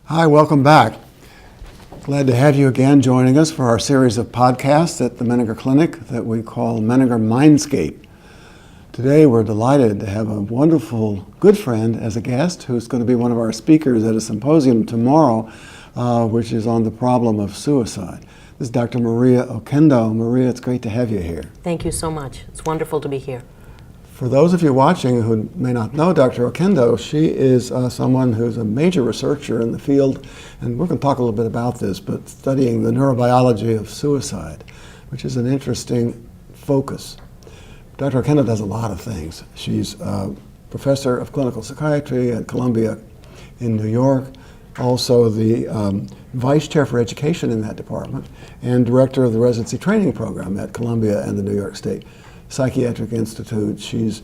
Hi, welcome back. Glad to have you again joining us for our series of podcasts at the Menninger Clinic that we call Menninger Mindscape. Today we're delighted to have a wonderful good friend as a guest who's going to be one of our speakers at a symposium tomorrow, which is on the problem of suicide. This is Dr. Maria Oquendo. Maria, it's great to have you here. Thank you so much. It's wonderful to be here. For those of you watching who may not know Dr. Oquendo, she is someone who's a major researcher in the field, and we're going to talk a little bit about this, but studying the neurobiology of suicide, which is an interesting focus. Dr. Oquendo does a lot of things. She's a professor of clinical psychiatry at Columbia in New York, also the vice chair for education in that department, and director of the residency training program at Columbia and the New York State Psychiatric Institute. She's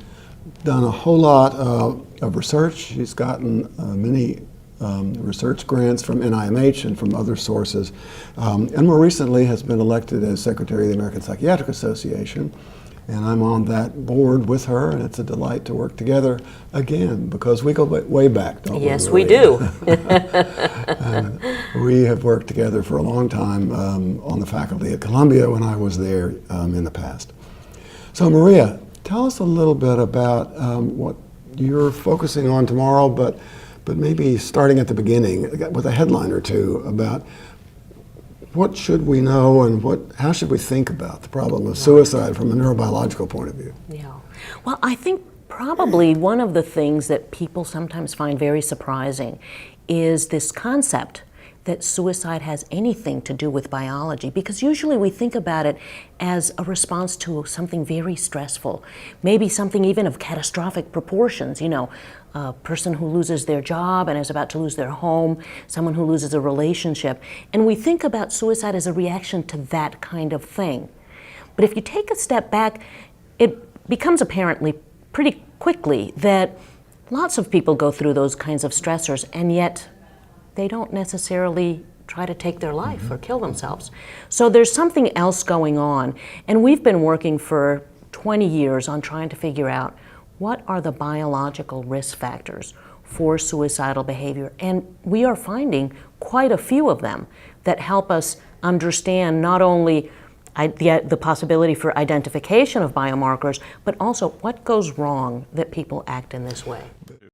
done a whole lot of research. She's gotten many research grants from NIMH and from other sources, and more recently has been elected as Secretary of the American Psychiatric Association. And I'm on that board with her, and it's a delight to work together again because we go way back, don't we? Yes, we do. We have worked together for a long time on the faculty at Columbia when I was there in the past. So Maria, tell us a little bit about what you're focusing on tomorrow, but maybe starting at the beginning with a headline or two about what should we know and how should we think about the problem of suicide from a neurobiological point of view? Yeah. Well, I think probably one of the things that people sometimes find very surprising is this concept that suicide has anything to do with biology, because usually we think about it as a response to something very stressful, maybe something even of catastrophic proportions, a person who loses their job and is about to lose their home, someone who loses a relationship, and we think about suicide as a reaction to that kind of thing. But if you take a step back, it becomes apparently pretty quickly that lots of people go through those kinds of stressors, and yet they don't necessarily try to take their life or kill themselves. So there's something else going on, and we've been working for 20 years on trying to figure out what are the biological risk factors for suicidal behavior, and we are finding quite a few of them that help us understand not only the possibility for identification of biomarkers, but also what goes wrong that people act in this way.